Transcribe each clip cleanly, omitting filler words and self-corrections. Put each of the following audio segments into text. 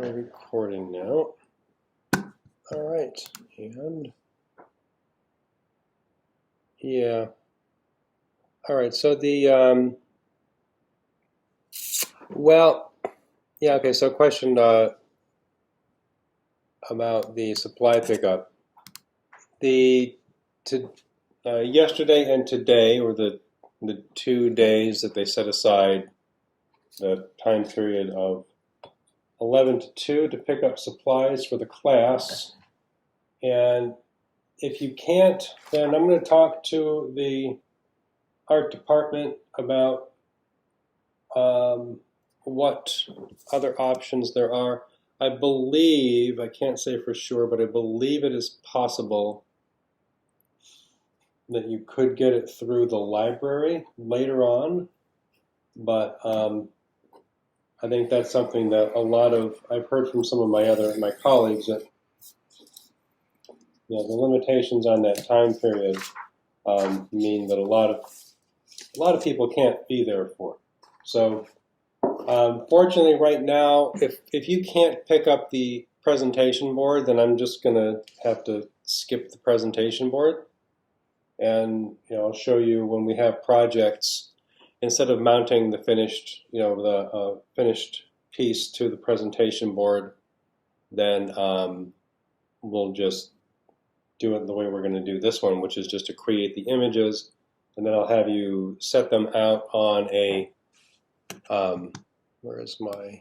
We're recording now. All right, and yeah. All right, so the well, yeah, okay. So question about the supply pickup. Yesterday and today were the 2 days that they set aside the time period of 11 to 2 to pick up supplies for the class. And if you can't, then I'm going to talk to the art department about what other options there are. I believe, I can't say for sure, but I believe it is possible that you could get it through the library later on, but I think that's something that I've heard from some of my colleagues that the limitations on that time period mean that a lot of people can't be there for it. So fortunately right now, if you can't pick up the presentation board, then I'm just going to have to skip the presentation board. And I'll show you when we have projects, instead of mounting the finished, finished piece to the presentation board, then we'll just do it the way we're going to do this one, which is just to create the images, and then I'll have you set them out on a, where is my,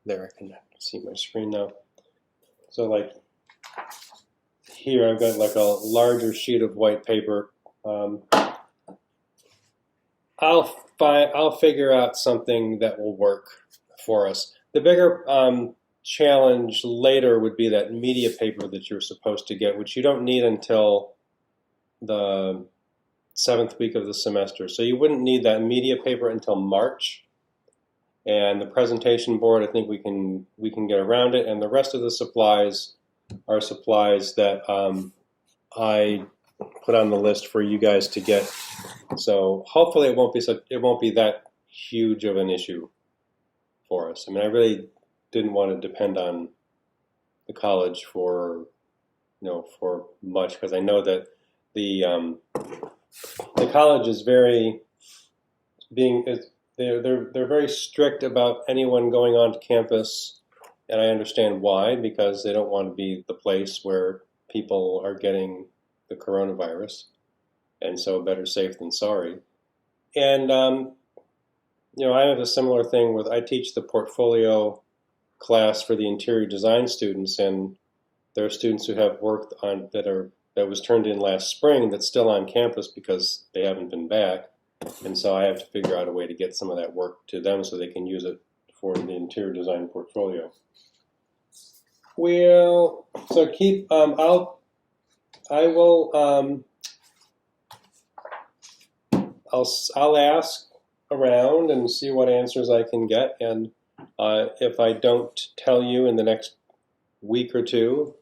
there, I can see my screen now. So like here I've got like a larger sheet of white paper. I'll figure out something that will work for us. The bigger challenge later would be that media paper that you're supposed to get, which you don't need until the 7th week of the semester. So you wouldn't need that media paper until March. And the presentation board, I think we can get around it. And the rest of the supplies are supplies that I put on the list for you guys to get. So hopefully it won't be that huge of an issue for us. I mean, I really didn't want to depend on the college for for much, because I know that the college is they're very strict about anyone going onto campus, and I understand why, because they don't want to be the place where people are getting the coronavirus, and so better safe than sorry. And I have a similar thing I teach the portfolio class for the interior design students, and there are students who have work on that was turned in last spring that's still on campus because they haven't been back, and so I have to figure out a way to get some of that work to them so they can use it for the interior design portfolio. Well, so keep I'll ask around and see what answers I can get, and if I don't tell you in the next week or two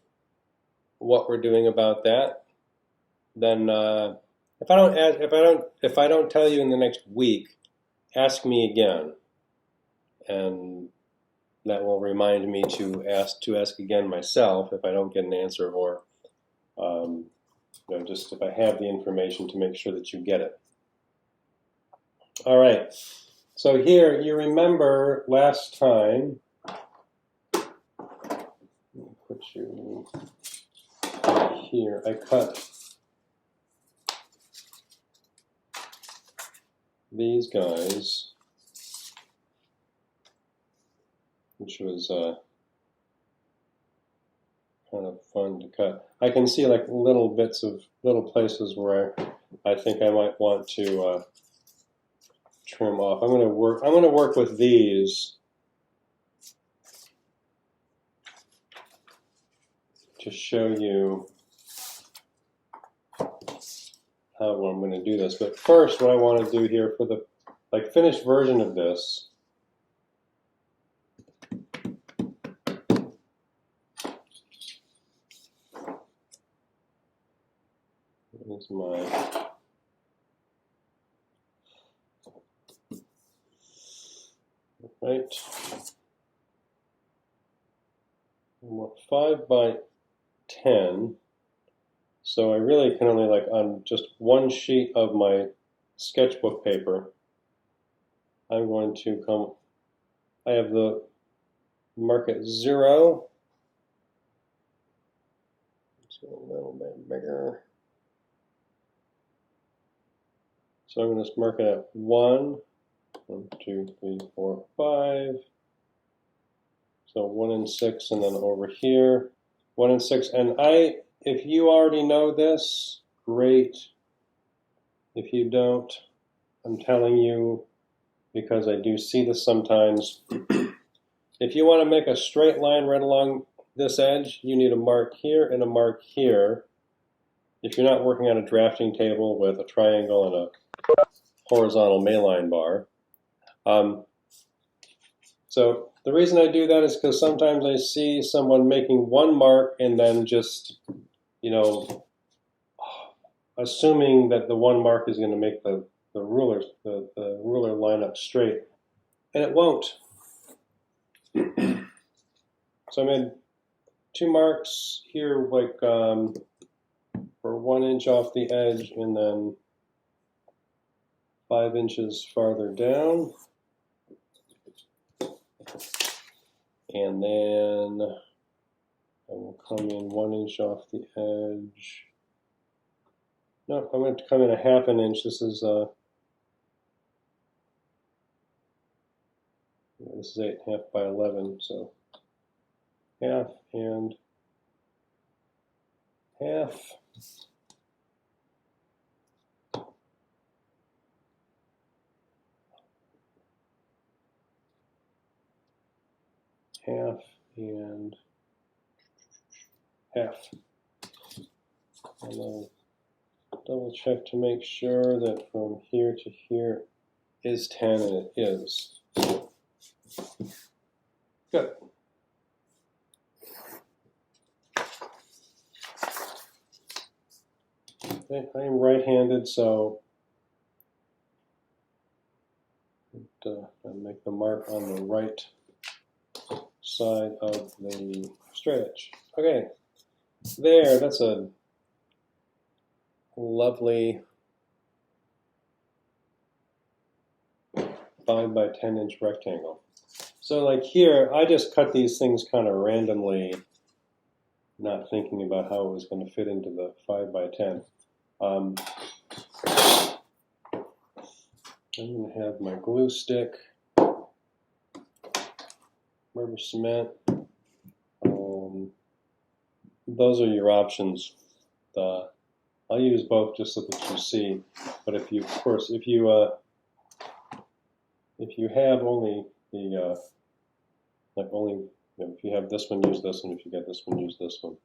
what we're doing about that, then if I don't tell you in the next week, ask me again, and that will remind me to ask again myself if I don't get an answer, or just if I have the information to make sure that you get it. All right. So here, you remember last time. Let me put you here. I cut these guys, which was kind of fun to cut. I can see like little places where I think I might want to trim off. I'm going to work with these to show you how I'm going to do this. But first, what I want to do here for the finished version of this, is my right. we're 5 by 10. So I really can only, like, on just one sheet of my sketchbook paper, I'm going to come, I have the mark at 0. It's a little bit bigger. So I'm going to just mark it at 1, 1, 2, 3, 4, 5. So 1 and 6, and then over here, 1 and 6. And if you already know this, great. If you don't, I'm telling you, because I do see this sometimes. If you want to make a straight line right along this edge, you need a mark here and a mark here. If you're not working on a drafting table with a triangle and a horizontal Mayline bar. So the reason I do that is because sometimes I see someone making one mark and then just, assuming that the one mark is going to make the ruler line up straight, and it won't. So I made 2 marks here, like for 1 inch off the edge, and then 5 inches farther down. And then I will come in 1 inch off the edge. No, I'm going to come in a 1/2 inch. This is 8.5 by 11, so 1/2 and 1/2. Half and half. And I'll double check to make sure that from here to here is 10, and it is. Good. Okay, I am right-handed, so I'll make the mark on the right side of the straight edge. Okay, there, that's a lovely 5 by 10 inch rectangle. So like here, I just cut these things kind of randomly, not thinking about how it was going to fit into the 5 by 10. I'm going to have my glue stick, rubber cement. Those are your options. I'll use both just so that you see. But if you, of course, if you have only the if you have this one, use this one. If you get this one, use this one.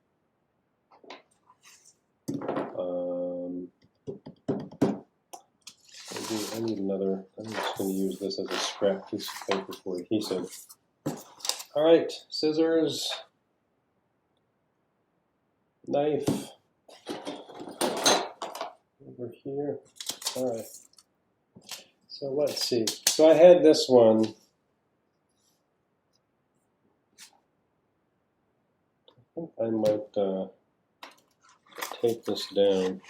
I need another. I'm just going to use this as a scrap piece of paper for adhesive. All right, scissors, knife, over here. All right. So let's see. So I had this one. I think I might tape this down.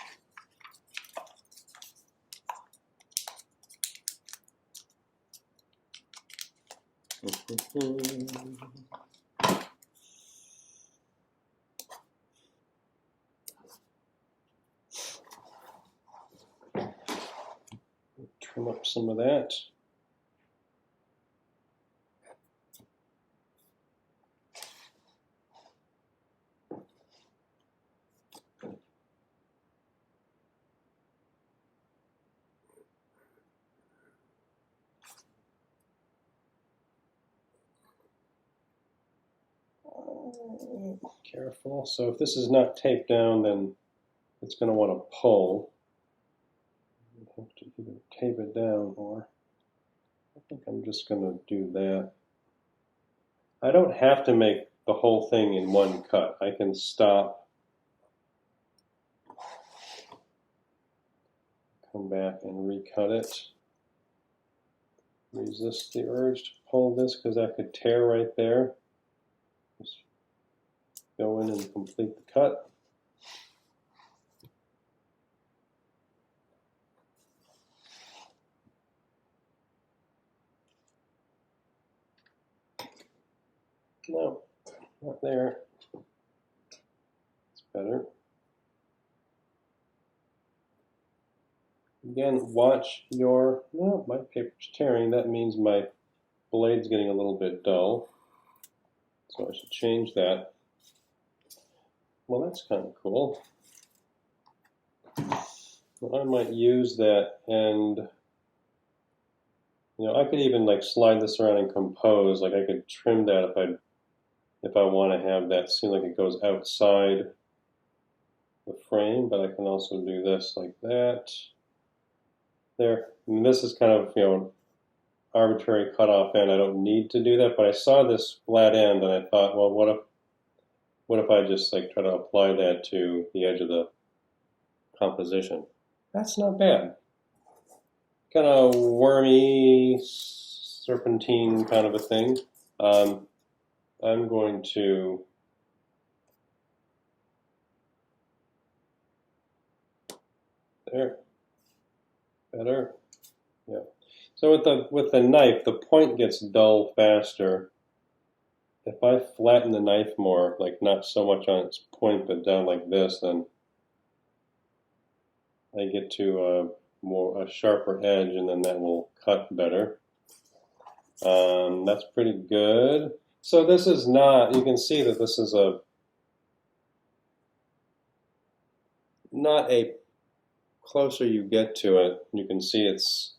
Trim up some of that. Careful. So if this is not taped down, then it's going to want to pull. You have to either tape it down, or I think I'm just going to do that. I don't have to make the whole thing in one cut. I can stop, come back and recut it. Resist the urge to pull this because that could tear right there. Just go in and complete the cut. No, not there. It's better. Again, watch your, no, my paper's tearing. That means my blade's getting a little bit dull. So I should change that. Well, that's kind of cool. Well, I might use that, and I could even like slide this around and compose. Like I could trim that if I want to have that seem like it goes outside the frame, but I can also do this like that. There, and this is kind of arbitrary cutoff end. I don't need to do that, but I saw this flat end and I thought, well, what if I just like try to apply that to the edge of the composition? That's not bad. Kind of wormy, serpentine kind of a thing. I'm going to there. Better. Yeah. So with the knife, the point gets dull faster. If I flatten the knife more, like not so much on its point, but down like this, then I get to a sharper edge, and then that will cut better. That's pretty good. So this is not, you can see that this is not a, closer you get to it, you can see it's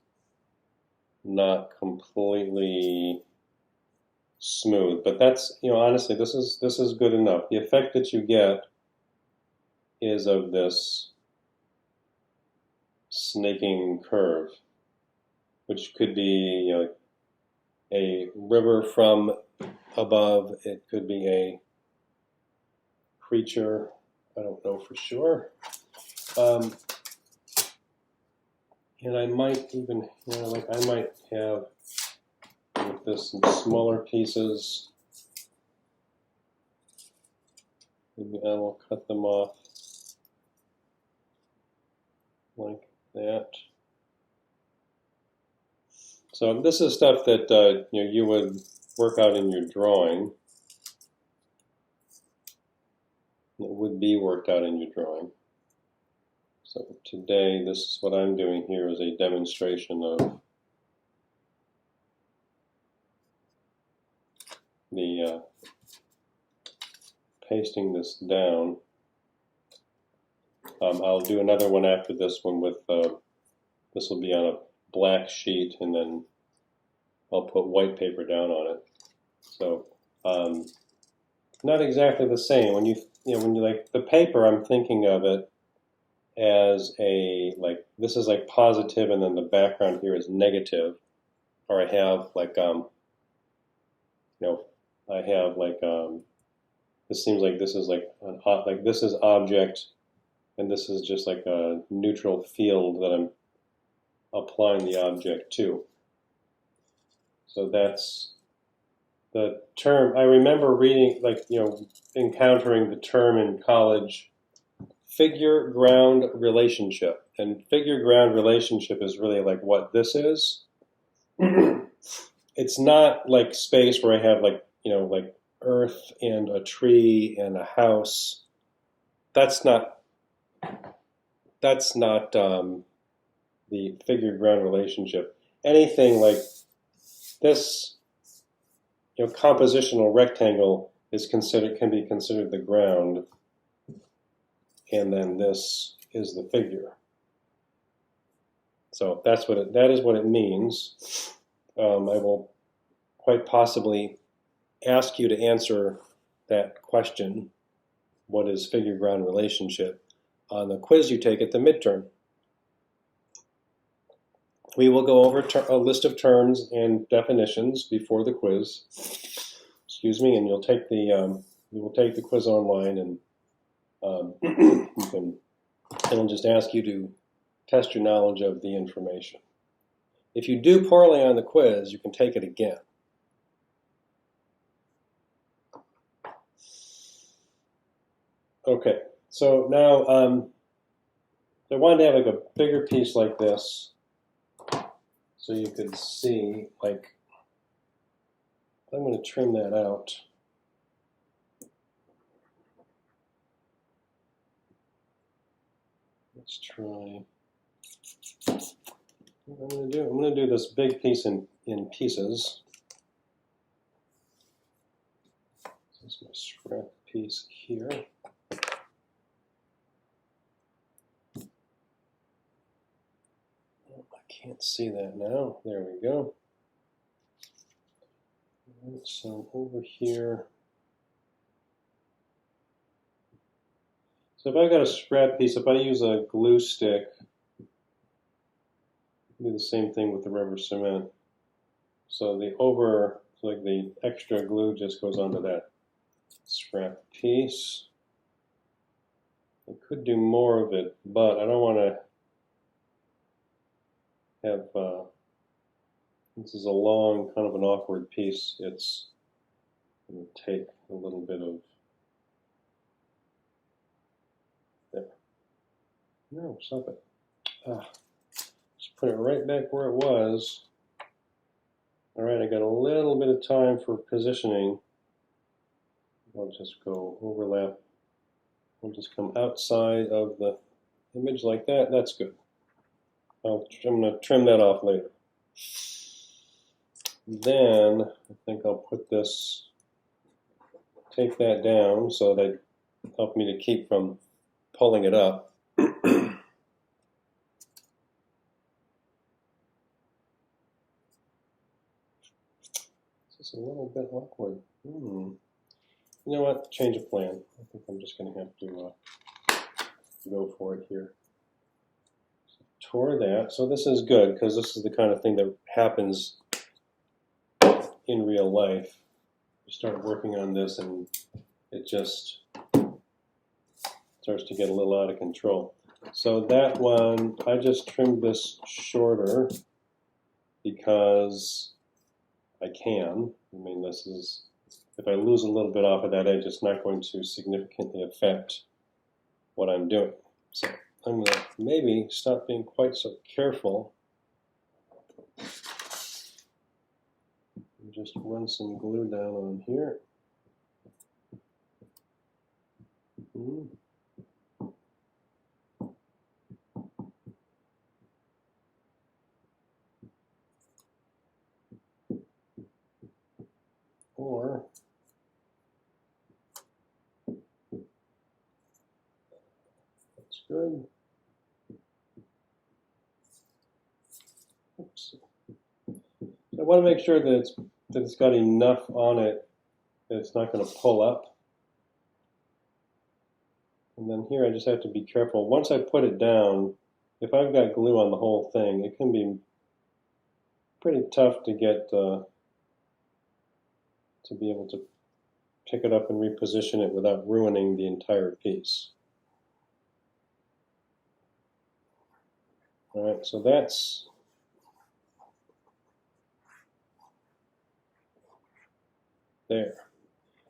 not completely smooth, but that's, honestly, this is good enough. The effect that you get is of this snaking curve, which could be a river from above. It could be a creature. I don't know for sure. And I might even, I might have with this some smaller pieces. Maybe I will cut them off like that. So this is stuff that you would work out in your drawing. It would be worked out in your drawing. So today, this is what I'm doing here is a demonstration of the pasting this down. I'll do another one after this one with, this will be on a black sheet, and then I'll put white paper down on it. So not exactly the same. When you like the paper, I'm thinking of it as a, like, this is like positive, and then the background here is negative. Or I have like, I have like, this seems like this is like like this is object, and this is just like a neutral field that I'm applying the object to. So that's the term. I remember reading, like, encountering the term in college, figure-ground relationship. And figure-ground relationship is really like what this is. It's not like space where I have like, like earth and a tree and a house. That's not the figure-ground relationship. Anything like this, compositional rectangle can be considered the ground, and then this is the figure. So that is what it means. I will quite possibly ask you to answer that question, what is figure-ground relationship, on the quiz you take at the midterm. We will go over a list of terms and definitions before the quiz. Excuse me, and you'll take the you will take the quiz online, and it'll just ask you to test your knowledge of the information. If you do poorly on the quiz, you can take it again. Okay, so now I wanted to have like a bigger piece like this, so you could see, like, I'm going to trim that out. Let's try. What I'm going to do this big piece in pieces. This is my scrap piece here. Oh, I can't see that now. There we go. So over here. So if I got a scrap piece, if I use a glue stick, do the same thing with the rubber cement. So like the extra glue just goes onto that scrap piece. I could do more of it, but I don't want to have, this is a long, kind of an awkward piece. It's going to take a little bit of, there. No, stop it. Just put it right back where it was. All right, I got a little bit of time for positioning. I'll just go overlap. I'll just come outside of the image like that. That's good. I'm going to trim that off later. Then I think I'll put this, take that down so that help me to keep from pulling it up. This is a little bit awkward. You know what? Change of plan. I think I'm just going to have to go for it here. So, tore that. So this is good because this is the kind of thing that happens in real life. You start working on this and it just starts to get a little out of control. So that one, I just trimmed this shorter because I can. I mean, this is, if I lose a little bit off of that edge, it's not going to significantly affect what I'm doing. So I'm going to maybe stop being quite so careful. And just run some glue down on here. Or that's good. Oops. I want to make sure that it's got enough on it that it's not going to pull up. And then here I just have to be careful. Once I put it down, if I've got glue on the whole thing, it can be pretty tough to get to be able to pick it up and reposition it without ruining the entire piece. All right, so that's there.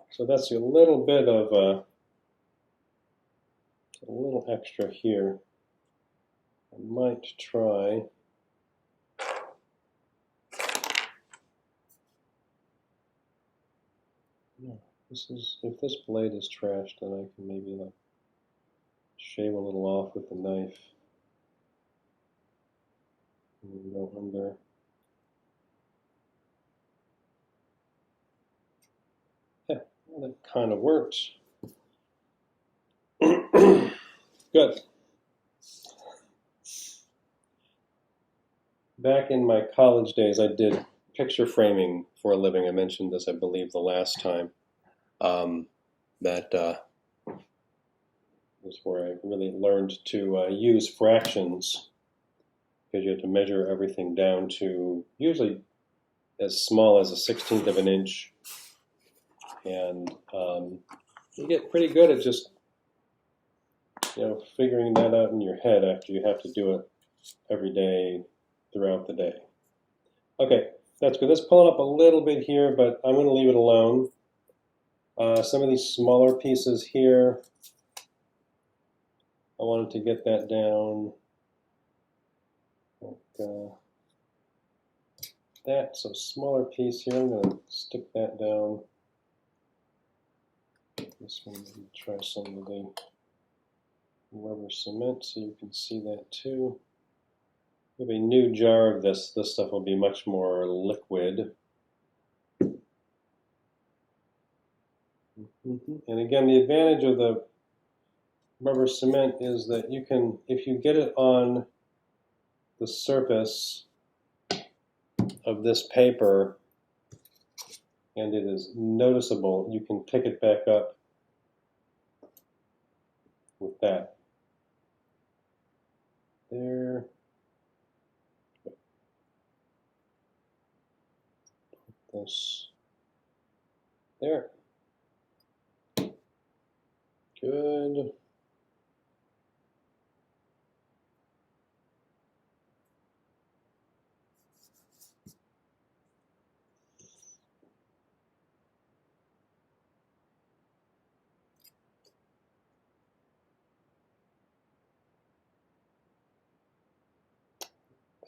So that's a little bit of a little extra here. I might try. No, this is, if this blade is trashed, then I can maybe like shave a little off with the knife. And go under. Yeah, well, that kind of works. Good. Back in my college days, I did picture framing for a living. I mentioned this, I believe, the last time. That was where I really learned to use fractions, because you have to measure everything down to usually as small as a 1/16 of an inch. And you get pretty good at just, figuring that out in your head after you have to do it every day throughout the day. Okay, that's good. Let's pull it up a little bit here, but I'm going to leave it alone. Some of these smaller pieces here, I wanted to get that down like that. So smaller piece here. I'm going to stick that down. This one, try some of the rubber cement so you can see that too. We have a new jar of this. This stuff will be much more liquid. And again, the advantage of the rubber cement is that you can, if you get it on the surface of this paper and it is noticeable, you can pick it back up with that. There. Put this there. Good.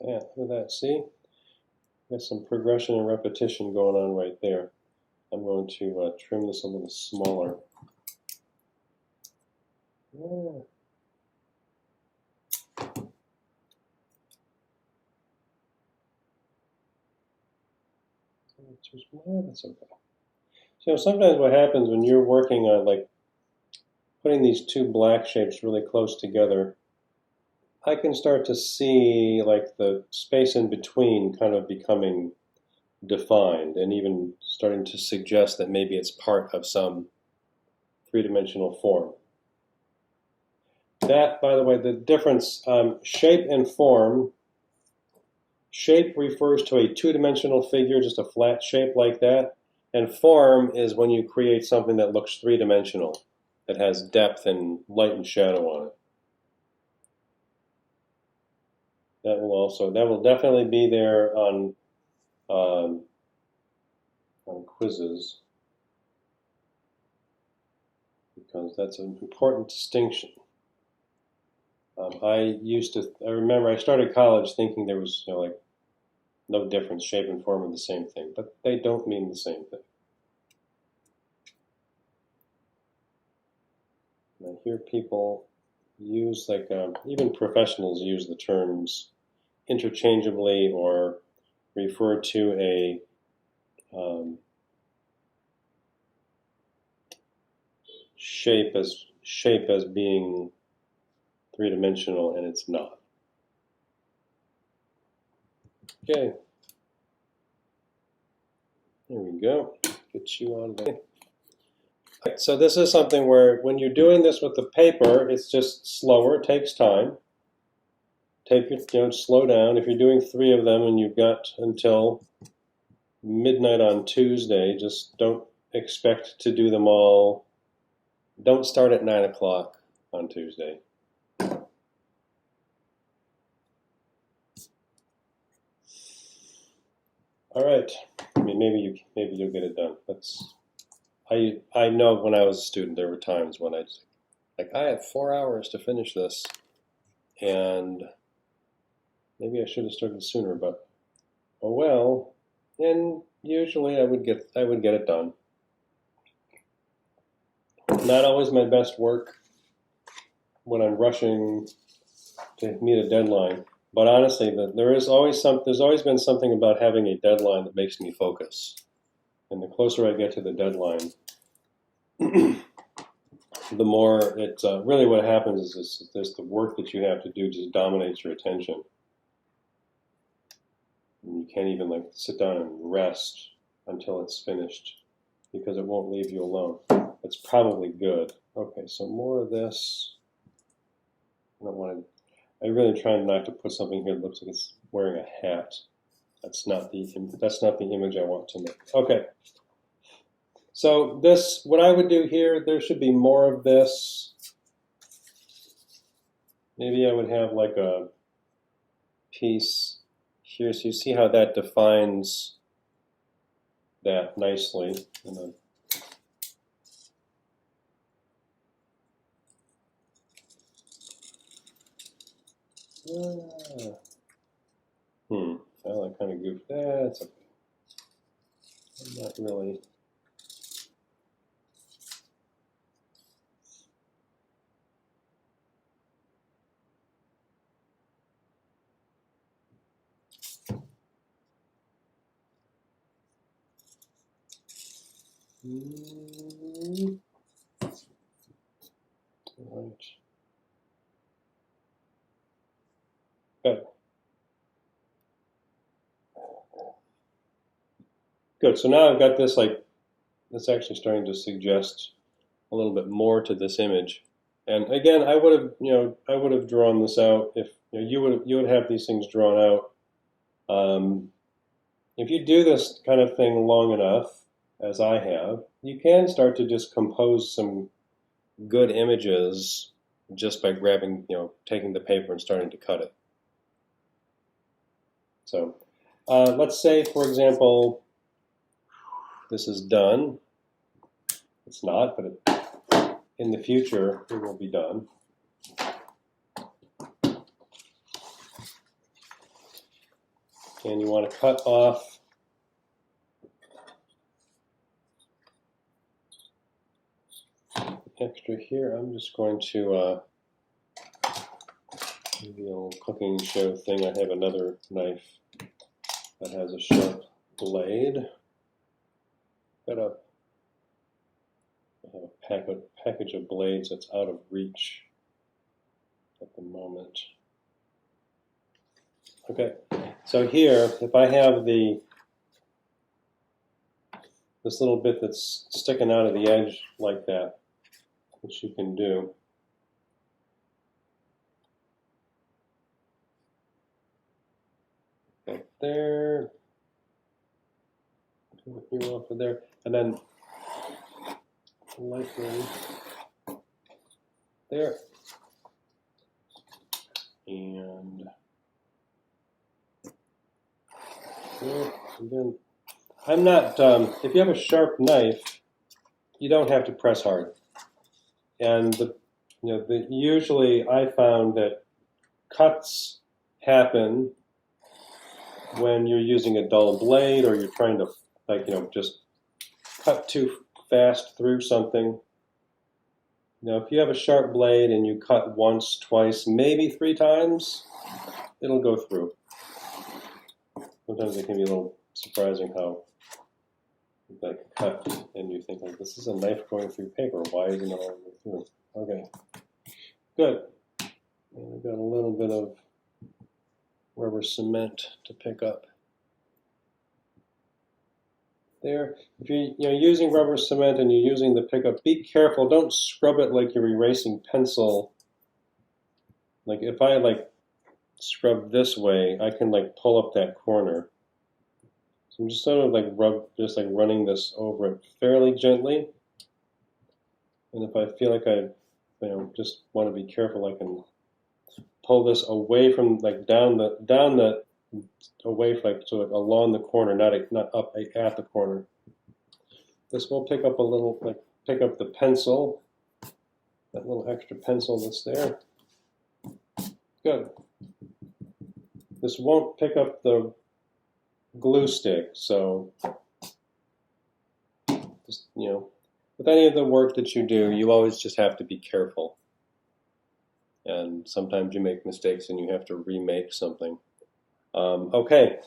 Yeah, look at that. See? There's some progression and repetition going on right there. I'm going to trim this a little smaller. Yeah. That's okay. So sometimes what happens when you're working on like putting these two black shapes really close together, I can start to see like the space in between kind of becoming defined and even starting to suggest that maybe it's part of some three-dimensional form. That, by the way, the difference, shape and form. Shape refers to a two-dimensional figure, just a flat shape like that. And form is when you create something that looks three-dimensional, that has depth and light and shadow on it. That will definitely be there on quizzes, because that's an important distinction. I remember I started college thinking there was like no difference, shape and form are the same thing, but they don't mean the same thing. And I hear people use, like, even professionals use the terms interchangeably or refer to a shape as being three-dimensional, and it's not. Okay. There we go. Get you out of there. Right, so this is something where when you're doing this with the paper, it's just slower, it takes time. Take it, slow down. If you're doing 3 of them and you've got until midnight on Tuesday, just don't expect to do them all. Don't start at 9 o'clock on Tuesday. All right. I mean, maybe you'll get it done. I know when I was a student, there were times when I have 4 hours to finish this, and maybe I should have started sooner, but oh well. And usually I would get it done. Not always my best work when I'm rushing to meet a deadline, but honestly, there's always been something about having a deadline that makes me focus. And the closer I get to the deadline, the more it's really what happens is there's the work that you have to do just dominates your attention. And you can't even like sit down and rest until it's finished because it won't leave you alone. It's probably good. Okay, so more of this. I'm really trying not to put something here that looks like it's wearing a hat. That's not the image I want to make. Okay. So this, what I would do here, there should be more of this. Maybe I would have like a piece here, so you see how that defines that nicely. And then Well, I kind of goofed that. It's okay. I'm not really. Right. Good. Good. So now I've got this like, it's actually starting to suggest a little bit more to this image. And again, I would have, I would have drawn this out if you would have these things drawn out. If you do this kind of thing long enough, as I have, you can start to just compose some good images just by grabbing, taking the paper and starting to cut it. So let's say, for example, this is done. It's not, but in the future, it will be done. And you want to cut off extra here. I'm just going to maybe a little cooking show thing. I have another knife that has a sharp blade. I have a package of blades that's out of reach at the moment. Okay, so here, if I have this little bit that's sticking out of the edge like that, which you can do. Right there, you off of there, and then lightly there, and there, and then I'm not. If you have a sharp knife, you don't have to press hard, and usually I found that cuts happen when you're using a dull blade or you're trying to, just cut too fast through something. If you have a sharp blade and you cut once, twice, maybe 3 times, it'll go through. Sometimes it can be a little surprising how cut and you think, like, this is a knife going through paper. Why isn't it all the way through? Okay, good. And we've got a little bit of rubber cement to pick up there. If you're using rubber cement and you're using the pickup, be careful. Don't scrub it like you're erasing pencil. Like if I scrub this way, I can pull up that corner. So I'm just sort of running this over it fairly gently. And if I feel like I just want to be careful, I can pull this away from away along the corner, not up at the corner. This will pick up a little, pick up the pencil, that little extra pencil that's there. Good. This won't pick up the glue stick, so just, with any of the work that you do, you always just have to be careful. And sometimes you make mistakes and you have to remake something. Okay.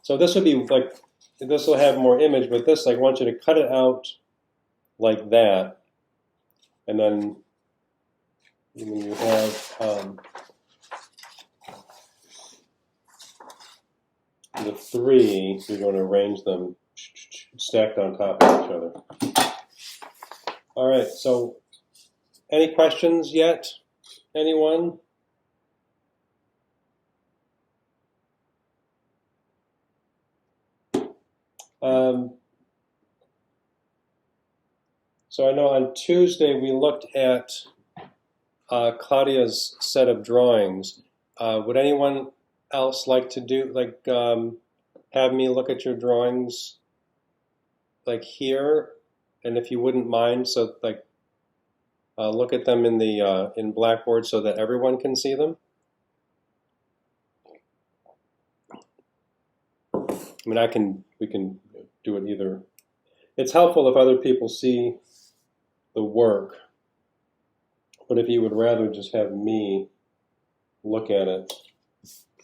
So this would be this will have more image, but this, I want you to cut it out like that. And then when you have the 3, you're going to arrange them stacked on top of each other. All right, so any questions yet? Anyone? So I know on Tuesday we looked at Claudia's set of drawings. Would anyone else like to do, have me look at your drawings here? And if you wouldn't mind, so look at them in the in Blackboard so that everyone can see them. I mean, we can do it either. It's helpful if other people see the work, but if you would rather just have me look at it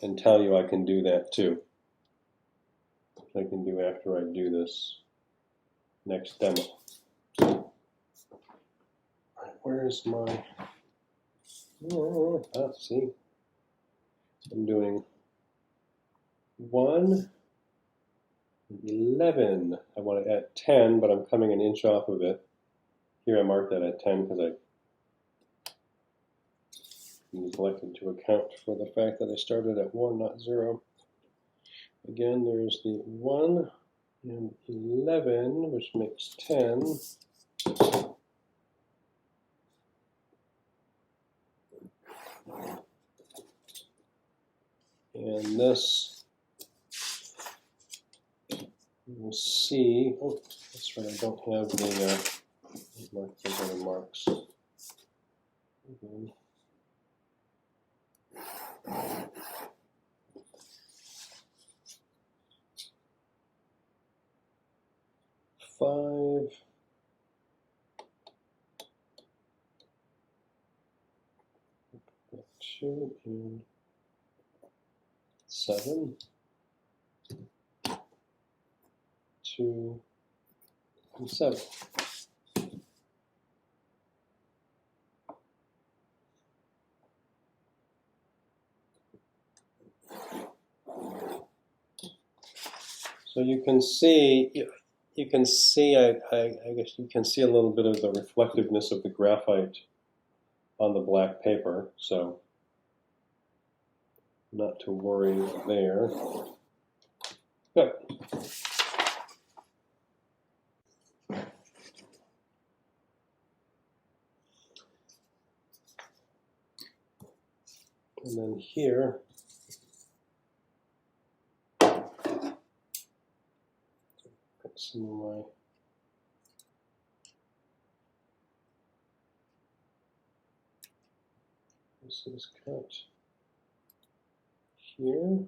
and tell you, I can do that too. I can do after I do this next demo. All right, where's my, see, I'm doing 1, 11. I want to add 10, but I'm coming an inch off of it. Here I marked that at 10 because I neglected to account for the fact that I started at 1, not 0. Again, there's the 1 and 11, which makes 10. And this, we'll see. Oh, that's right, I don't have the mark those other marks. Again. Five. Two and 7. 2 and 7. So you can see, I guess you can see a little bit of the reflectiveness of the graphite on the black paper, so not to worry there. Good. And then here, got some of my this is cut here.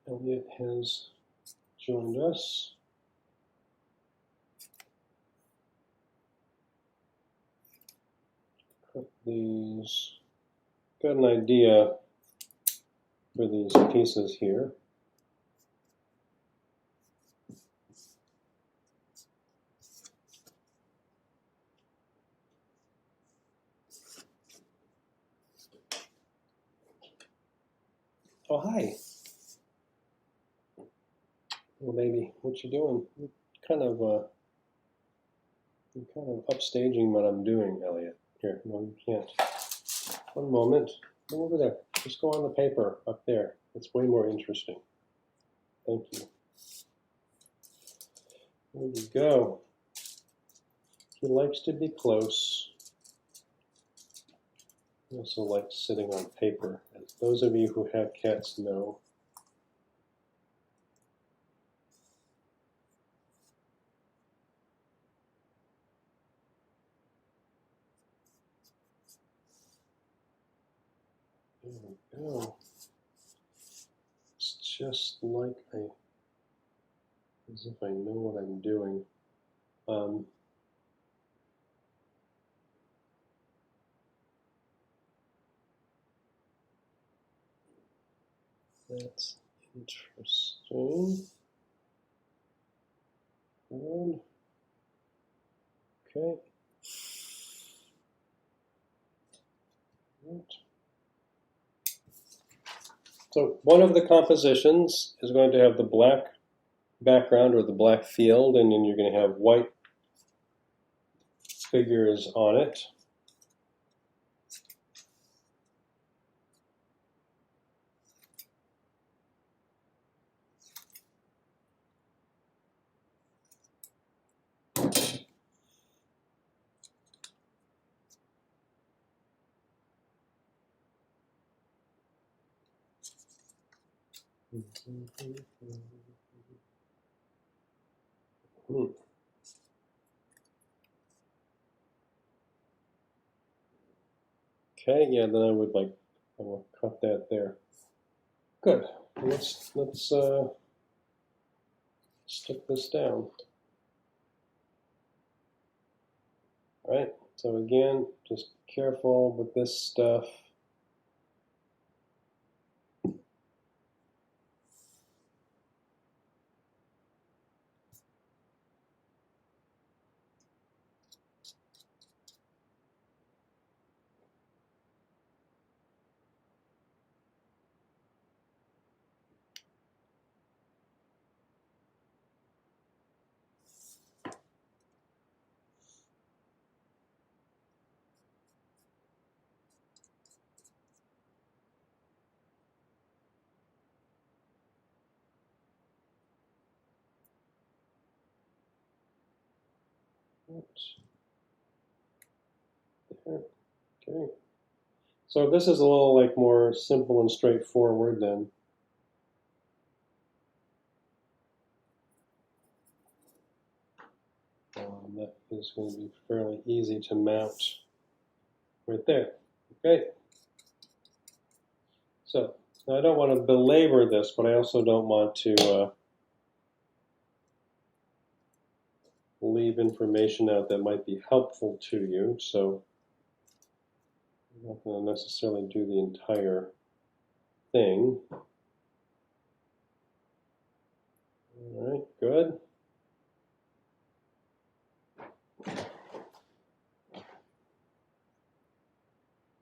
Elliot has joined us. Cut these. Got an idea for these pieces here. Oh, hi. Well, baby, what you doing? You're kind of upstaging what I'm doing, Elliot. Here, no, you can't. One moment. Go over there. Just go on the paper up there. It's way more interesting. Thank you. There you go. He likes to be close. He also likes sitting on paper. As those of you who have cats know. There we go. It's just like as if I know what I'm doing. That's interesting. Good. Okay. Right. So one of the compositions is going to have the black background or the black field, and then you're going to have white figures on it. Okay, yeah, then I will cut that there. Good. Let's stick this down. All right. So again, just careful with this stuff. Oops. There. Okay. So this is a little like more simple and straightforward then. That is going to be fairly easy to mount right there. Okay. So now I don't want to belabor this, but I also don't want to leave information out that might be helpful to you. So I'm not going to necessarily do the entire thing. All right, good.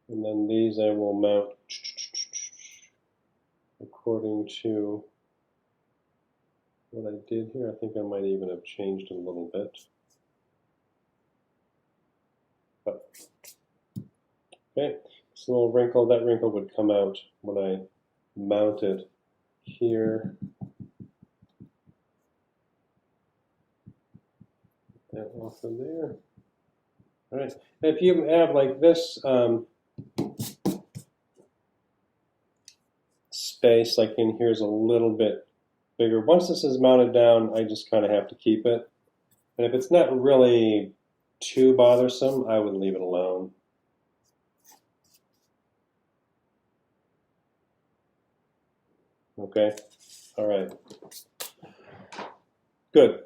And then these I will mount according to what I did here. I think I might even have changed a little bit. But, okay, this little wrinkle, that wrinkle would come out when I mount it here. That off of there. All right, if you have like this space, like in here's a little bit bigger. Once this is mounted down, I just kind of have to keep it. And if it's not really too bothersome, I would leave it alone. Okay, all right. Good.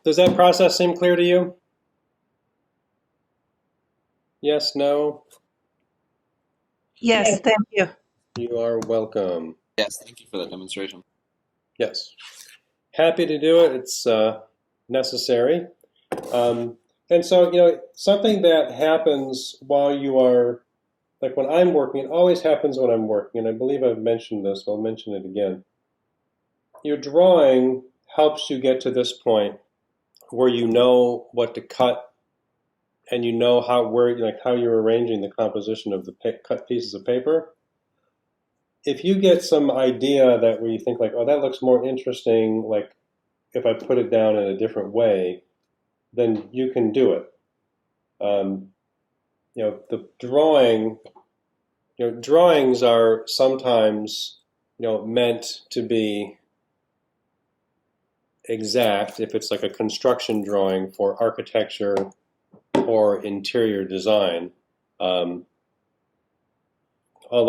Does that process seem clear to you? Yes, no? Yes, thank you. You are welcome. Yes, thank you for that demonstration. Yes. Happy to do it. It's necessary. And so, you know, something that happens while you are, like when I'm working, it always happens when I'm working, and I believe I've mentioned this, but I'll mention it again. Your drawing helps you get to this point where you know what to cut and you know how you're arranging the composition of the cut pieces of paper. If you get some idea that where you think like, oh, that looks more interesting, like if I put it down in a different way, then you can do it. You know, the drawing, you know, drawings are sometimes, you know, meant to be exact if it's like a construction drawing for architecture or interior design. Although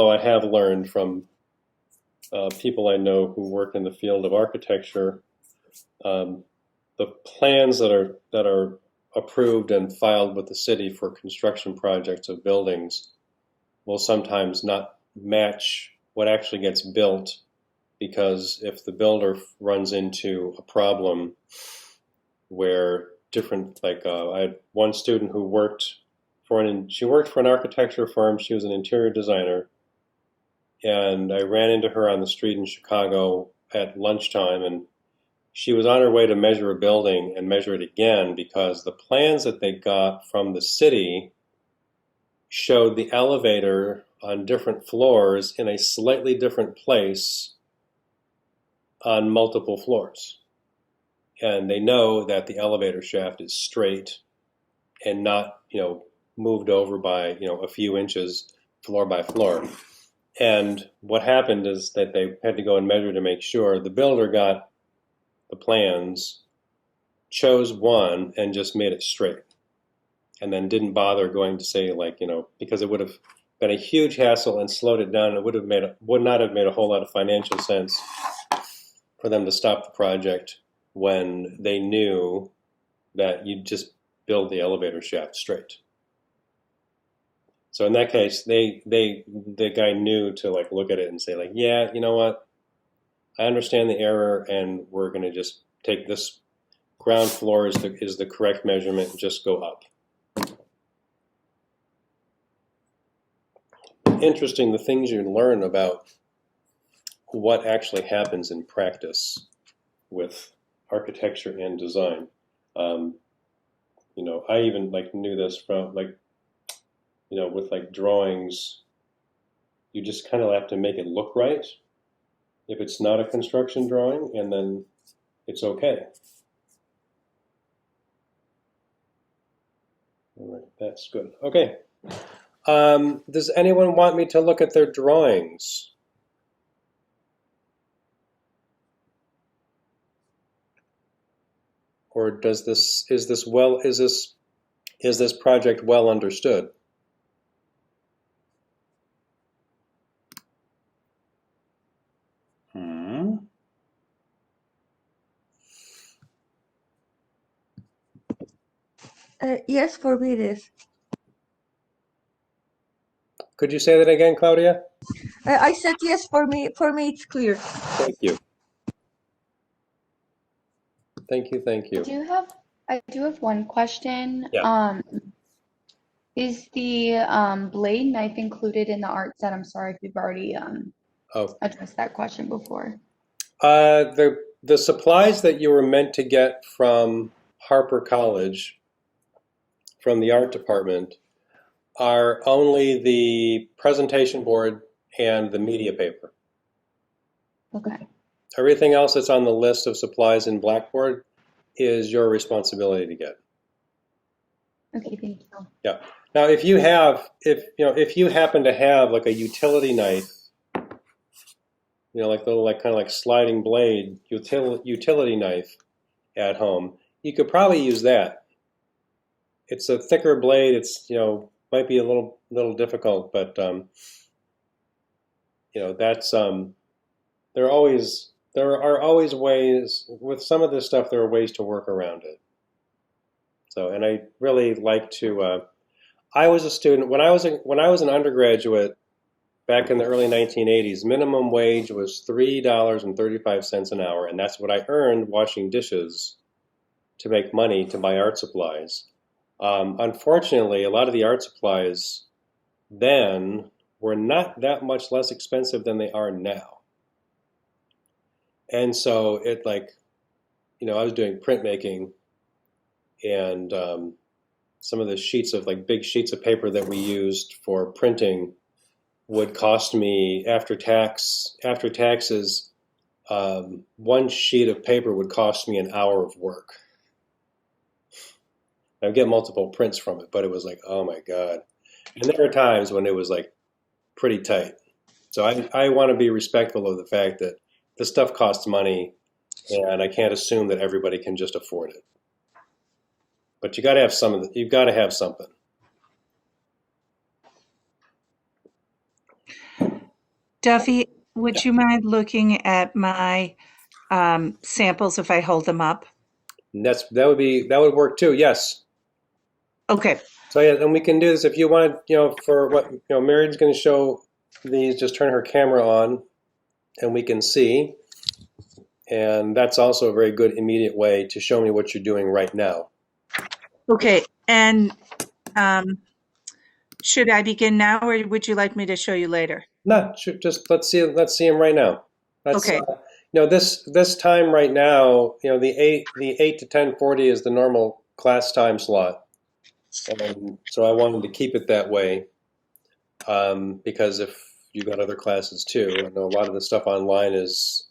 I have learned from people I know who work in the field of architecture, the plans that are approved and filed with the city for construction projects of buildings will sometimes not match what actually gets built, because if the builder runs into a problem where different, like I had one student who worked for an architecture firm. She was an interior designer, and I ran into her on the street in Chicago at lunchtime, and she was on her way to measure a building and measure it again because the plans that they got from the city showed the elevator on different floors in a slightly different place on multiple floors. And they know that the elevator shaft is straight and not, you know, moved over by, you know, a few inches floor by floor. And what happened is that they had to go and measure to make sure. The builder got the plans, chose one, and just made it straight. And then didn't bother going to say, like, you know, because it would have been a huge hassle and slowed it down. It would not have made a whole lot of financial sense for them to stop the project when they knew that you'd just build the elevator shaft straight. So in that case, the guy knew to like look at it and say like, yeah, you know what? I understand the error, and we're going to just take this ground floor is the correct measurement and just go up. Interesting, the things you learn about what actually happens in practice with architecture and design. I even like knew this from like, with like drawings, you just kind of have to make it look right if it's not a construction drawing, and then it's okay. All right, that's good. Okay. Does anyone want me to look at their drawings? Or is this project well understood? Yes, for me it is. Could you say that again, Claudia? I said yes, for me it's clear. Thank you. Thank you. I do have one question. Yeah. Is the blade knife included in the art set? I'm sorry if you've already addressed that question before. The supplies that you were meant to get from Harper College, from the art department, are only the presentation board and the media paper. Okay. Everything else that's on the list of supplies in Blackboard is your responsibility to get. Okay, thank you. Yeah. Now, if you happen to have like a utility knife, like little kind of like sliding blade utility knife at home, you could probably use that. It's a thicker blade. It's might be a little difficult, but that's there are always ways with some of this stuff. There are ways to work around it. So, and I really like to. I was a student when I was an undergraduate back in the early 1980s. Minimum wage was $3.35 an hour, and that's what I earned washing dishes to make money to buy art supplies. Unfortunately, a lot of the art supplies then were not that much less expensive than they are now. And so it I was doing printmaking, and some of the sheets of big sheets of paper that we used for printing would cost me after taxes, one sheet of paper would cost me an hour of work. I'd get multiple prints from it, but it was like, oh my God. And there are times when it was pretty tight. So I want to be respectful of the fact that this stuff costs money, and I can't assume that everybody can just afford it. But you got to have you've got to have something. Duffy, would you mind looking at my samples if I hold them up? That would work too. Yes. Okay. So yeah, and we can do this if you want. For what Marian's going to show these. Just turn her camera on, and we can see. And that's also a very good immediate way to show me what you're doing right now. Okay. And should I begin now, or would you like me to show you later? No, just let's see him right now. Okay. This time right now, the 8 to 10:40 is the normal class time slot, and so I wanted to keep it that way because if you got other classes too, I know a lot of the stuff online is,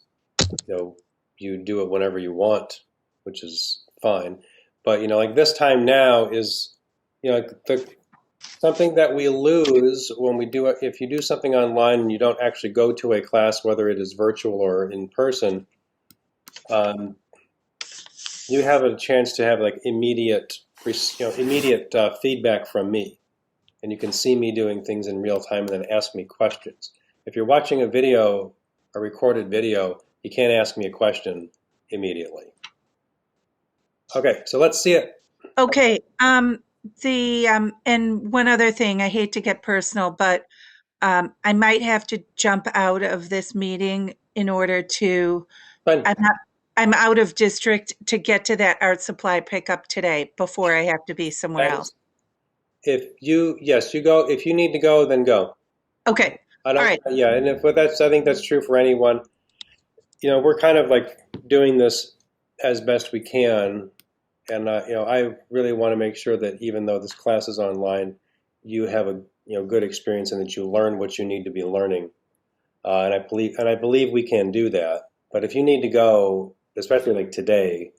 you do it whenever you want, which is fine. But this time now is, something that we lose when we do it. If you do something online and you don't actually go to a class, whether it is virtual or in person, you have a chance to have immediate feedback from me. and you can see me doing things in real time and then ask me questions. If you're watching a video, a recorded video, you can't ask me a question immediately. Okay, so let's see it. Okay, and one other thing, I hate to get personal, but I might have to jump out of this meeting in order to, Fine. I'm out of district to get to that art supply pickup today before I have to be somewhere else. If you go. If you need to go, then go. Okay, I don't. all right. Yeah, and if that's, I think that's true for anyone. You know, we're kind of like doing this as best we can, and you know, I really want to make sure that even though this class is online, you have a good experience and that you learn what you need to be learning. And I believe we can do that. But if you need to go, especially like today,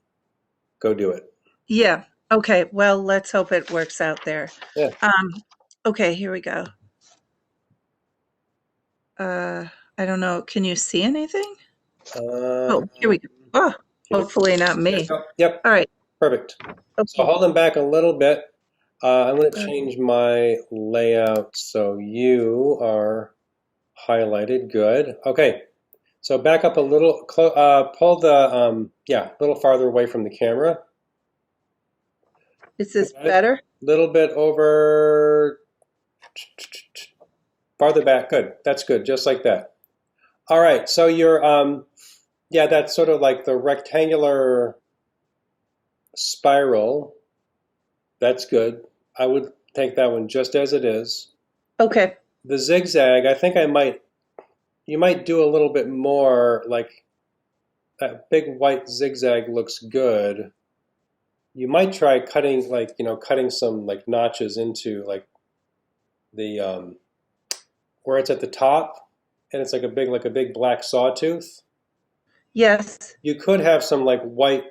go do it. Yeah, okay, well, let's hope it works out there. Yeah. Okay, here we go. I don't know, can you see anything? Oh, here we go. Oh, hopefully not me. Yep. All right. Perfect. Okay. So holding back a little bit, I'm going to change my layout so you are highlighted. Good. Okay. So back up a little, pull the, little farther away from the camera. Is this better? Little bit over, farther back. Good. That's good. Just like that. All right. So you're, that's sort of like the rectangular spiral. That's good. I would take that one just as it is. Okay. The zigzag, I think you might do a little bit more, like that big white zigzag looks good. You might try cutting, cutting some like notches into like the, where it's at the top and it's like a big black sawtooth. Yes. You could have some like white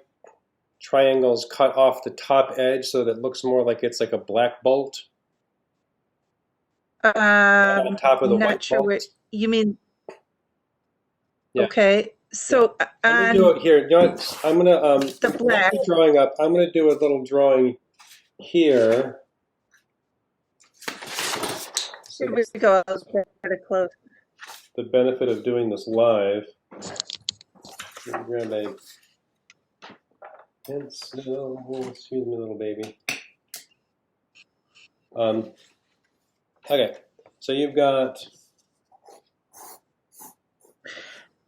triangles cut off the top edge so that it looks more like it's like a black bolt. On the top of the not white sure bolt. you mean. Yeah. Okay, so Let me do it here. You know what? I'm gonna the black drawing up. I'm gonna do a little drawing here. Here we go. I'll try to close. The benefit of doing this live. Let me grab a pencil. Excuse me, little baby. Okay, so you've got.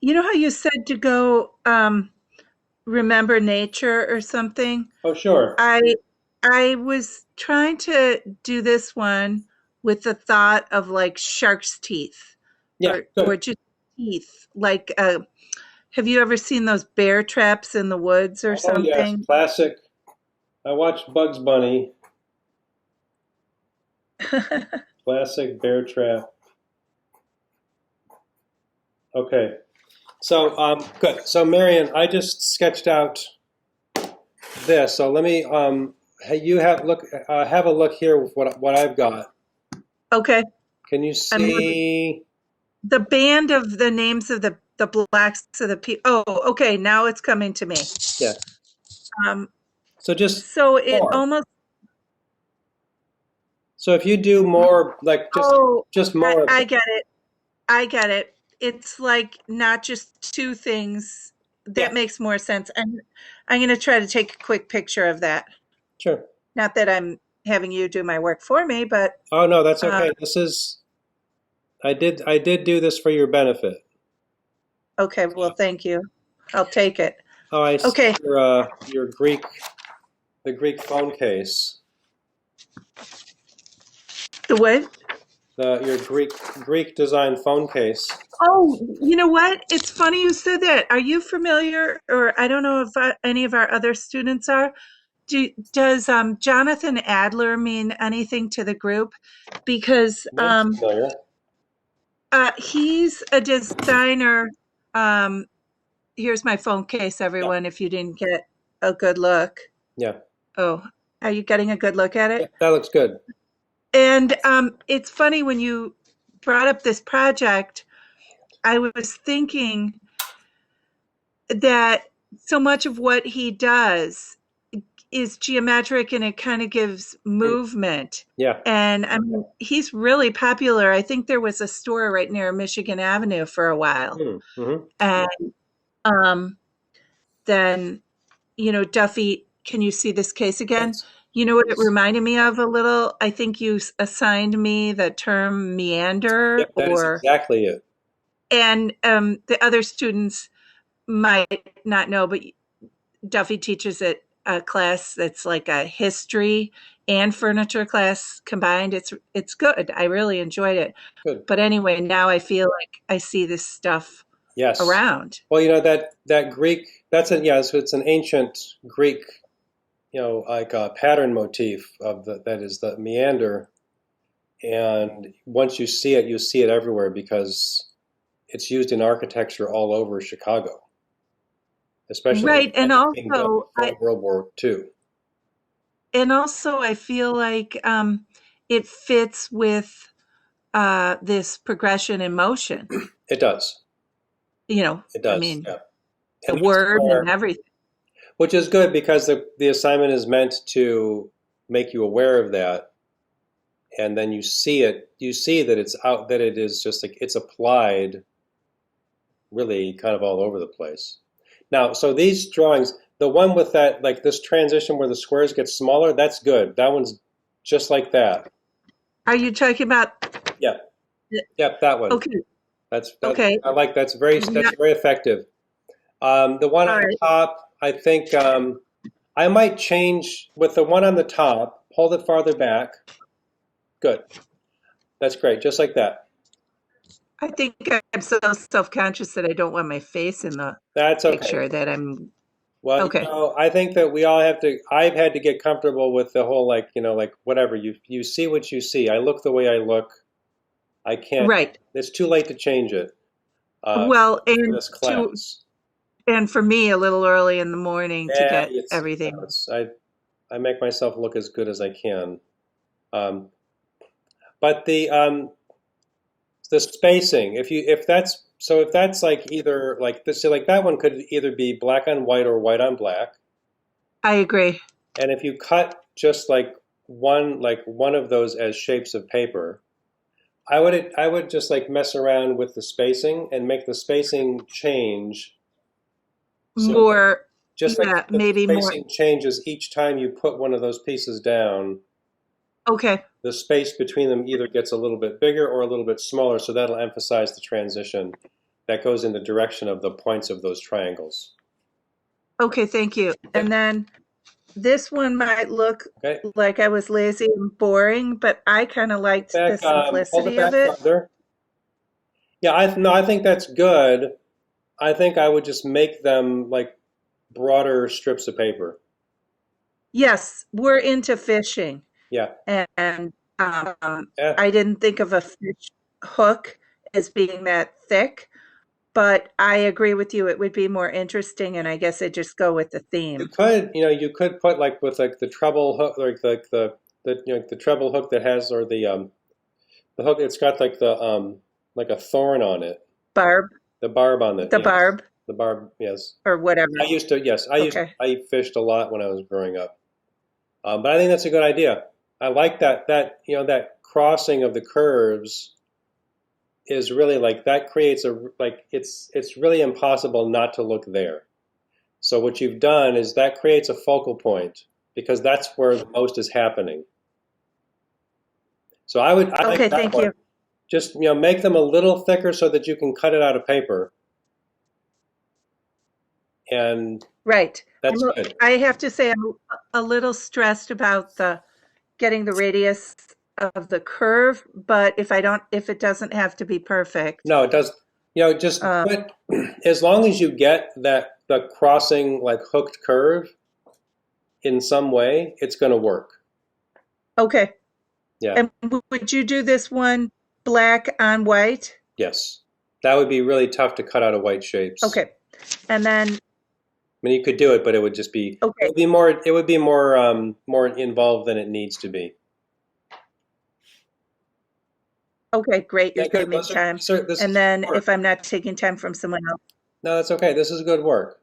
You know how you said to go remember nature or something? Oh, sure. I was trying to do this one with the thought of like shark's teeth. Yeah, or just teeth. Like have you ever seen those bear traps in the woods or something? Yes, classic. I watched Bugs Bunny. Classic bear trap. Okay. So, good. So, Marion, I just sketched out this. So let me, you have a look here with what I've got. Okay. Can you see? The band of the names of the blacks of the people. Oh, okay. Now it's coming to me. Yeah. So just. So it more. almost. So if you do more, like just more. I get it. I get it. It's like not just two things. That makes more sense. And I'm going to try to take a quick picture of that. Sure. Not that I'm having you do my work for me, but. Oh no, that's okay. I did do this for your benefit. Okay. Well, thank you. I'll take it. Oh, I see. Okay. Your the Greek phone case. The what? Your Greek design phone case. Oh, you know what? It's funny you said that. Are you familiar, or I don't know if any of our other students are, does Jonathan Adler mean anything to the group? Because he's a designer. Here's my phone case, everyone, if you didn't get a good look. Yeah. Oh, are you getting a good look at it? That looks good. And it's funny when you brought up this project, I was thinking that so much of what he does is geometric and it kind of gives movement. Yeah. And I mean, he's really popular. I think there was a store right near Michigan Avenue for a while. Mm-hmm. And then, Duffy, can you see this case again? Yes. You know what it reminded me of a little? I think you assigned me the term meander, Yep, that is exactly it. and the other students might not know, but Duffy teaches at a class that's like a history and furniture class combined. It's good. I really enjoyed it. Good. But anyway, now I feel like I see this stuff Yes. around. Well, that Greek, so it's an ancient Greek, like a pattern motif that is the meander. And once you see it everywhere because it's used in architecture all over Chicago, especially Right, and being built also before World War II. And also, I feel like it fits with this progression in motion. It does. It does. I mean, yeah. the word and everything. Which is good because the assignment is meant to make you aware of that, and then you see it. You see that it's out. That it is just like it's applied, really, kind of all over the place. Now, so these drawings. The one with that, like this transition where the squares get smaller, that's good. That one's just like that. Are you talking about? Yeah. Yep, that one. Okay. That's okay. I like that's very effective. The one on the top, I think I might change with the one on the top. Hold it farther back. Good. That's great. Just like that. I think I'm so self-conscious that I don't want my face in the picture that I'm. Well, okay. I think that we all have to. I've had to get comfortable with the whole like whatever you see what you see. I look the way I look. I can't. Right. It's too late to change it. Well, and this class. And for me, a little early in the morning to get everything. I make myself look as good as I can. But the spacing, if that's like either like this, like that one could either be black on white or white on black. I agree. And if you cut just like one of those as shapes of paper, I would just like mess around with the spacing and make the spacing change. More, just like the maybe spacing more changes each time you put one of those pieces down. Okay. The space between them either gets a little bit bigger or a little bit smaller, so that'll emphasize the transition that goes in the direction of the points of those triangles. Okay, thank you. And then this one might look like I was lazy and boring, but I kind of liked the simplicity of it. Further. Yeah, I think that's good. I think I would just make them like broader strips of paper. Yes, we're into fishing. Yeah. And I didn't think of a fish hook as being that thick, but I agree with you. It would be more interesting, and I guess I'd just go with the theme. You could put like with like the treble hook, like the treble hook that has, or the hook. It's got like the like a thorn on it. Barb. The barb on it. The barb. The barb, yes. Or whatever. I fished a lot when I was growing up, but I think that's a good idea. I like that crossing of the curves is really like that creates it's really impossible not to look there. So what you've done is that creates a focal point because that's where the most is happening. So I like thank you. Just make them a little thicker so that you can cut it out of paper. And right. That's good. I have to say I'm a little stressed about getting the radius of the curve, but if it doesn't have to be perfect. No, it does. Just put, as long as you get the crossing like hooked curve in some way, it's going to work. Okay. Yeah. And would you do this one black on white? Yes. That would be really tough to cut out of white shapes. Okay. And then I mean, you could do it, but it would just be okay. It would be more involved than it needs to be. Okay, great. You're giving me time. And then if I'm not taking time from someone else. No, that's okay. This is good work.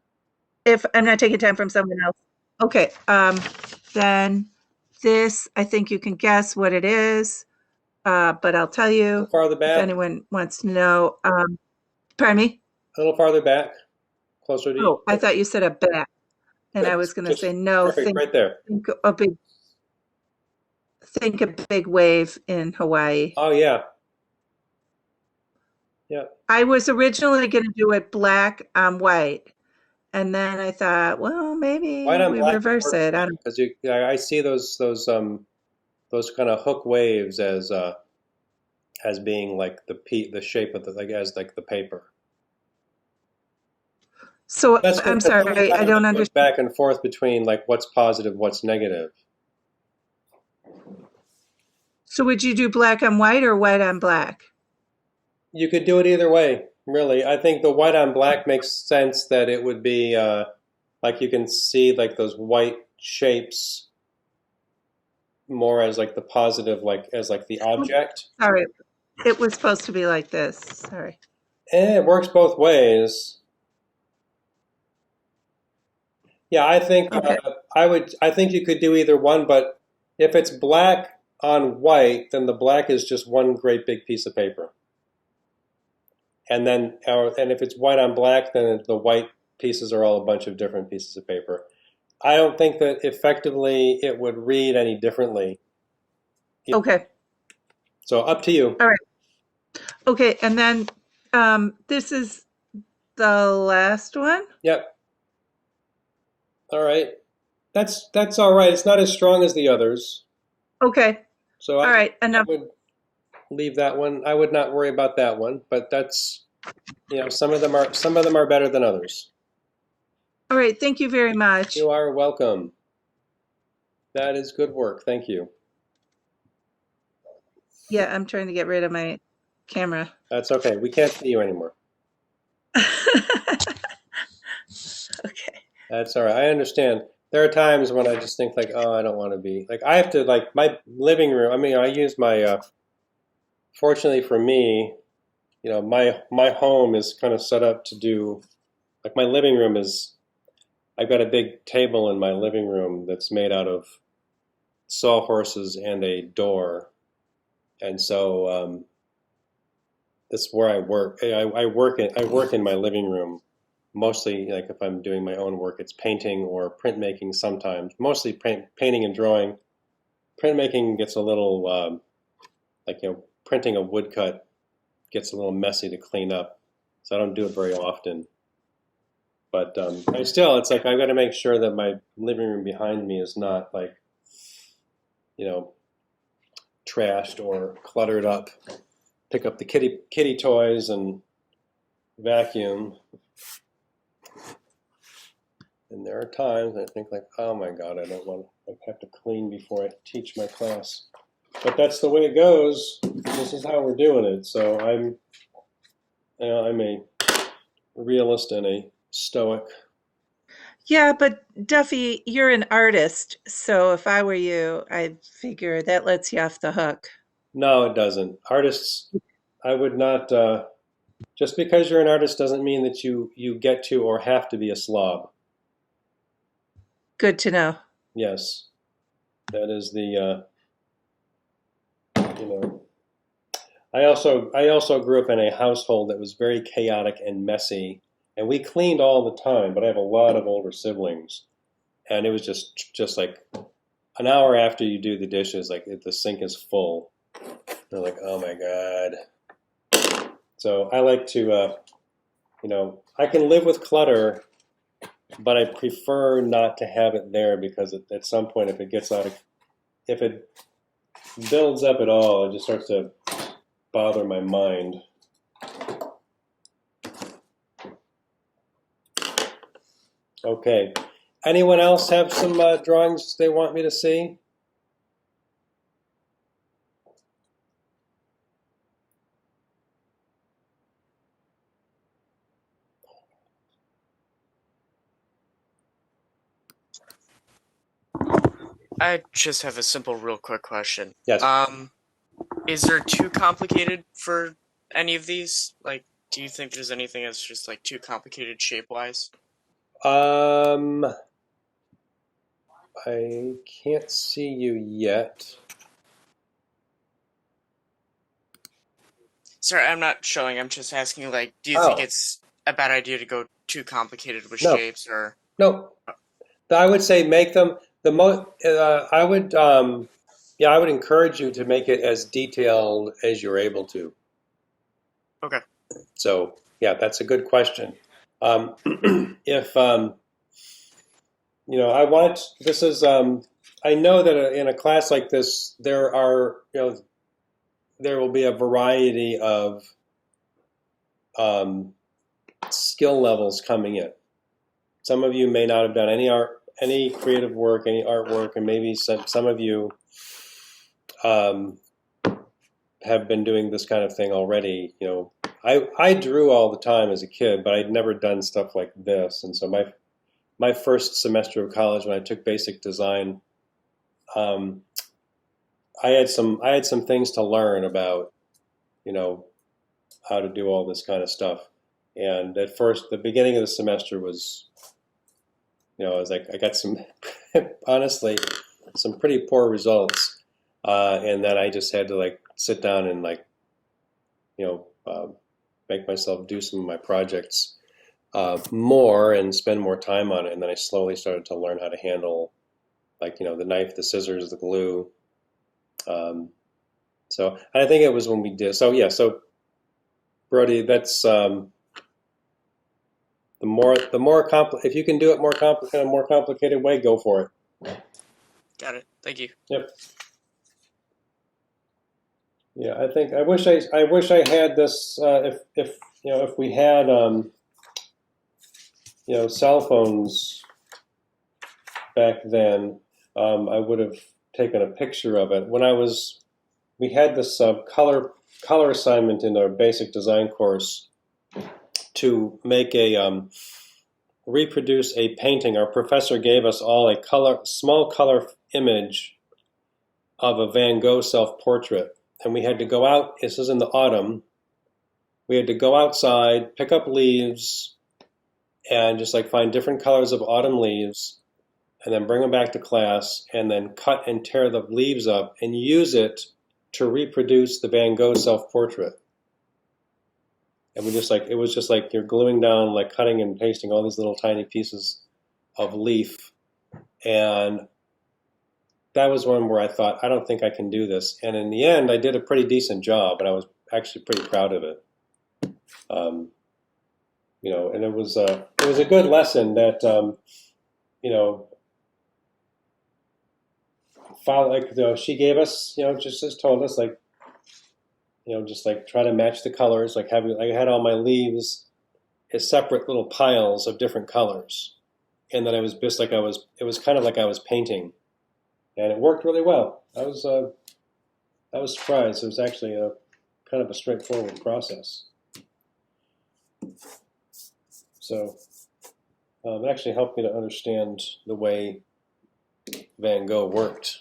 If I'm not taking time from someone else, Okay, then this, I think you can guess what it is, but I'll tell A you little farther if back. anyone wants to know. Pardon me? A little farther back. Closer to you. Oh, I thought you said a bat, and Good. I was going to Just say no. perfect. Right there. Think a big wave in Hawaii. Oh yeah. Yeah. I was originally going to do it black on white, and then I thought, well, maybe White on we black reverse it. I don't. because I see those kind of hook waves as being like the shape of the paper. So That's I'm what that's what sorry, kind I of don't goes understand. back and forth between like what's positive, what's negative. So would you do black on white or white on black? You could do it either way, really. I think the white on black makes sense that it would be like you can see like those white shapes more as like the positive, like as like the object. Sorry, it was supposed to be like this. Sorry. And it works both ways. Yeah, I think Okay. I think you could do either one, but if it's black on white, then the black is just one great big piece of paper. And if it's white on black, then the white pieces are all a bunch of different pieces of paper. I don't think that effectively it would read any differently. Okay. So up to you. All right. Okay. And then this is the last one. Yep. All right. That's all right. It's not as strong as the others. Okay. So All right. I Enough. would leave that one. I would not worry about that one, but that's some of them are better than others. All right. Thank you very much. You are welcome. That is good work. Thank you. Yeah, I'm trying to get rid of my camera. That's okay. We can't see you anymore. Okay. That's all right. I understand. There are times when I just think like, oh, I don't want to be like I have to like my living room. I mean, I use my fortunately for me, my home is kind of set up to do like my living room is I've got a big table in my living room that's made out of sawhorses and a door. And so that's where I work. I work in my living room. Mostly, like if I'm doing my own work, it's painting or printmaking sometimes. Mostly painting and drawing. Printmaking gets a little, printing a woodcut gets a little messy to clean up. So I don't do it very often. But it's like I've got to make sure that my living room behind me is not like, trashed or cluttered up. Pick up the kitty toys and vacuum. And there are times I think like, oh my God, I don't want to have to clean before I teach my class. But that's the way it goes. This is how we're doing it. So I'm a realist and a stoic. Yeah, but Duffy, you're an artist. So if I were you, I'd figure that lets you off the hook. No, it doesn't. Artists, I would not. Just because you're an artist doesn't mean that you get to or have to be a slob. Good to know. Yes, that is the. I also grew up in a household that was very chaotic and messy, and we cleaned all the time. But I have a lot of older siblings, and it was just like an hour after you do the dishes, like the sink is full. They're like, oh my God. So I like to, I can live with clutter, but I prefer not to have it there because at some point, if it builds up at all, it just starts to bother my mind. Okay. Anyone else have some drawings they want me to see? I just have a simple, real quick question. Yes. Is there too complicated for any of these? Like, do you think there's anything that's just like too complicated shape-wise? I can't see you yet. Sorry, I'm not showing. I'm just asking, like, do you Oh. think it's a bad idea to go too complicated with No. shapes, or? No, I would say make them the most. I would, yeah, I would encourage you to make it as detailed as you're able to. Okay. So, yeah, that's a good question. If you know, this is. I know that in a class like this, there are, there will be a variety of skill levels coming in. Some of you may not have done any art, any creative work, any artwork, and maybe some of you have been doing this kind of thing already. I drew all the time as a kid, but I'd never done stuff like this. And so my first semester of college, when I took basic design, I had some things to learn about, how to do all this kind of stuff. And at first, the beginning of the semester was, I was like, I got some, honestly, some pretty poor results. And then I just had to like sit down and like, make myself do some of my projects more and spend more time on it. And then I slowly started to learn how to handle, like, the knife, the scissors, the glue. So I think it was when we did. So yeah, so Brody, that's the more if you can do it more complicated way, go for it. Got it. Thank you. Yep. Yeah, I wish I had this. If we had cell phones back then, I would have taken a picture of it. We had this color assignment in our basic design course to make reproduce a painting. Our professor gave us all a small color image of a Van Gogh self-portrait, and we had to go out. This was in the autumn. We had to go outside, pick up leaves, and just like find different colors of autumn leaves, and then bring them back to class, and then cut and tear the leaves up and use it to reproduce the Van Gogh self-portrait. And it was just like you're gluing down, like cutting and pasting all these little tiny pieces of leaf. And that was one where I thought, I don't think I can do this. And in the end, I did a pretty decent job, and I was actually pretty proud of it. And it was a good lesson that, she gave us, just told us, like, just like try to match the colors. Like I had all my leaves as separate little piles of different colors, and then it was just like it was kind of like I was painting, and it worked really well. I was surprised. It was actually a kind of a straightforward process. So it actually helped me to understand the way Van Gogh worked,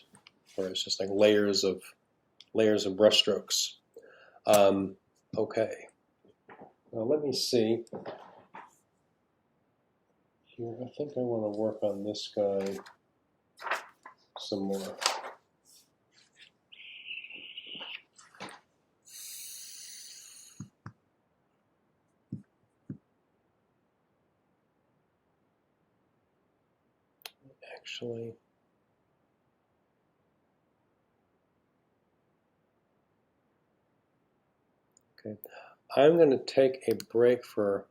where it's just like layers of brushstrokes. Okay. Now let me see. Here, I think I want to work on this guy some more. Actually, okay. I'm going to take a break for